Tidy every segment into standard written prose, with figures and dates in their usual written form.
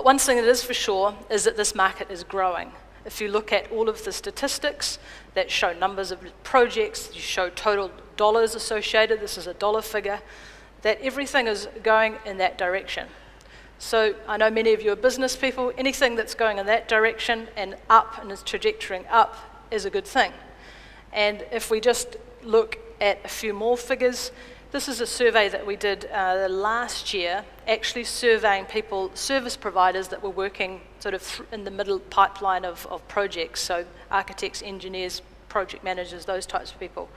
But one thing that is for sure is that this market is growing. If you look at all of the statistics that show numbers of projects, you show total dollars associated, this is a dollar figure, that everything is going in that direction. So I know many of you are business people, anything that's going in that direction and up and is trajectorying up is a good thing. And if we just look at a few more figures, this is a survey that we did last year, actually surveying people, service providers that were working sort of in the middle pipeline of projects, so architects, engineers, project managers, those types of people.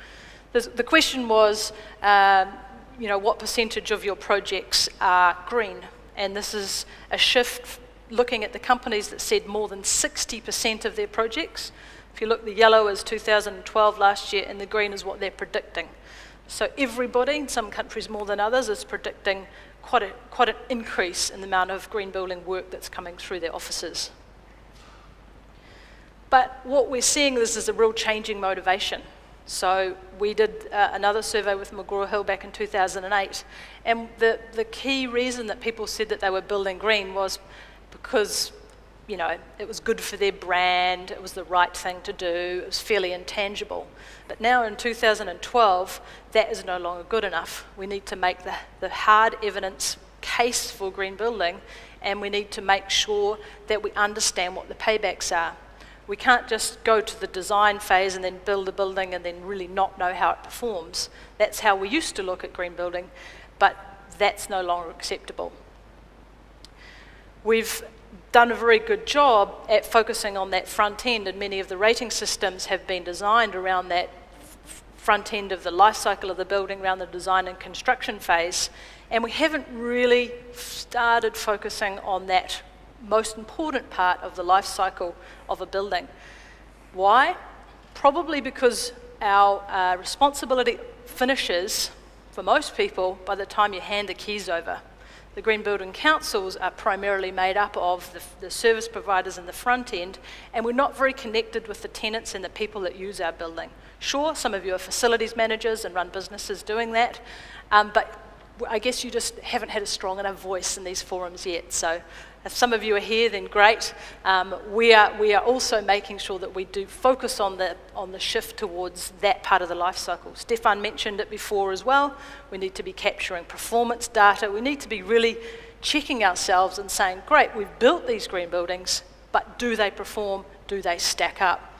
The question was, what percentage of your projects are green? And this is a shift looking at the companies that said more than 60% of their projects. If you look, the yellow is 2012 last year, and the green is what they're predicting. So everybody, in some countries more than others, is predicting quite an increase in the amount of green building work that's coming through their offices. But what we're seeing is a real changing motivation. So we did another survey with McGraw-Hill back in 2008, and the key reason that people said that they were building green was because it was good for their brand, it was the right thing to do, it was fairly intangible. But now in 2012, that is no longer good enough. We need to make the hard evidence case for green building, and we need to make sure that we understand what the paybacks are. We can't just go to the design phase and then build a building and then really not know how it performs. That's how we used to look at green building, but that's no longer acceptable. We've done a very good job at focusing on that front end, and many of the rating systems have been designed around that front end of the life cycle of the building, around the design and construction phase, and we haven't really started focusing on that most important part of the life cycle of a building. Why? Probably because our responsibility finishes, for most people, by the time you hand the keys over. The Green Building Councils are primarily made up of the service providers in the front end, and we're not very connected with the tenants and the people that use our building. Sure, some of you are facilities managers and run businesses doing that, but I guess you just haven't had a strong enough voice in these forums yet. So if some of you are here, then great. We are also making sure that we do focus on the shift towards that part of the life cycle. Stefan mentioned it before as well. We need to be capturing performance data. We need to be really checking ourselves and saying, great, we've built these green buildings, but do they perform? Do they stack up?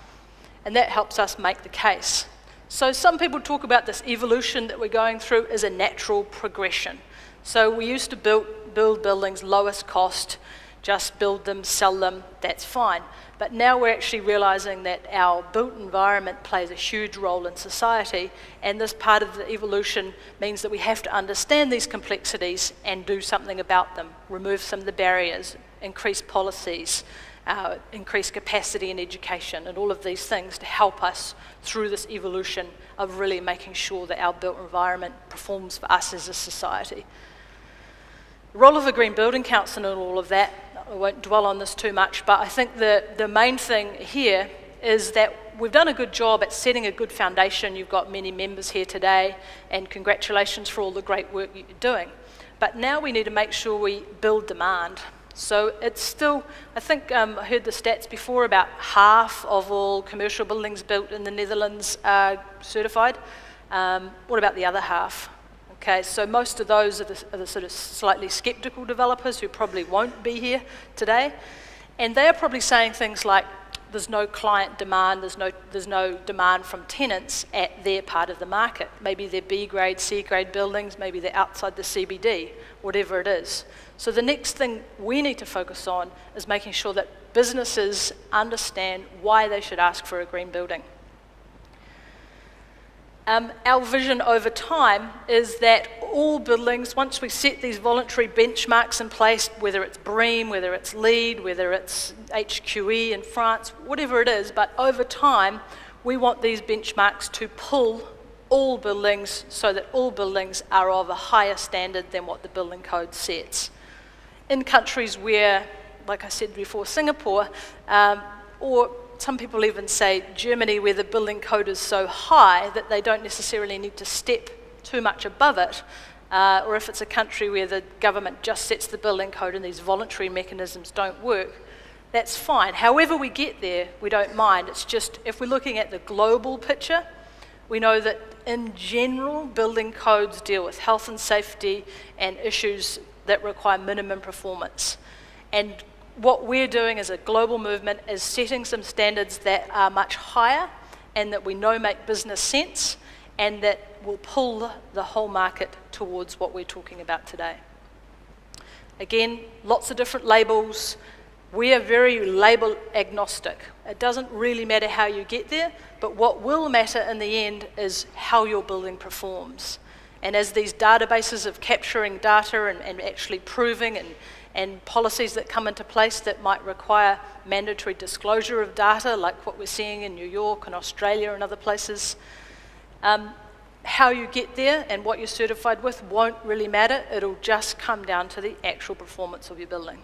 And that helps us make the case. So some people talk about this evolution that we're going through as a natural progression. So we used to build buildings lowest cost, just build them, sell them, that's fine. But now we're actually realizing that our built environment plays a huge role in society, and this part of the evolution means that we have to understand these complexities and do something about them, remove some of the barriers, increase policies, increase capacity in education, and all of these things to help us through this evolution of really making sure that our built environment performs for us as a society. The role of a Green Building Council and all of that, I won't dwell on this too much, but I think the main thing here is that we've done a good job at setting a good foundation. You've got many members here today, and congratulations for all the great work you're doing. But now we need to make sure we build demand. So it's still, I think I heard the stats before, about half of all commercial buildings built in the Netherlands are certified. What about the other half? Okay, so most of those are the sort of slightly skeptical developers who probably won't be here today. And they are probably saying things like, there's no client demand, there's no demand from tenants at their part of the market. Maybe they're B grade, C grade buildings, maybe they're outside the CBD, whatever it is. So the next thing we need to focus on is making sure that businesses understand why they should ask for a green building. Our vision over time is that all buildings, once we set these voluntary benchmarks in place, whether it's BREEAM, whether it's LEED, whether it's HQE in France, whatever it is, but over time, we want these benchmarks to pull all buildings so that all buildings are of a higher standard than what the building code sets. In countries where, like I said before, Singapore, or some people even say Germany, where the building code is so high that they don't necessarily need to step too much above it, or if it's a country where the government just sets the building code and these voluntary mechanisms don't work, that's fine. However we get there, we don't mind. It's just, if we're looking at the global picture, we know that in general, building codes deal with health and safety and issues that require minimum performance. And what we're doing as a global movement is setting some standards that are much higher and that we know make business sense and that will pull the whole market towards what we're talking about today. Again, lots of different labels. We are very label agnostic. It doesn't really matter how you get there, but what will matter in the end is how your building performs. And as these databases of capturing data and actually proving and policies that come into place that might require mandatory disclosure of data, like what we're seeing in New York and Australia and other places, how you get there and what you're certified with won't really matter. It'll just come down to the actual performance of your building.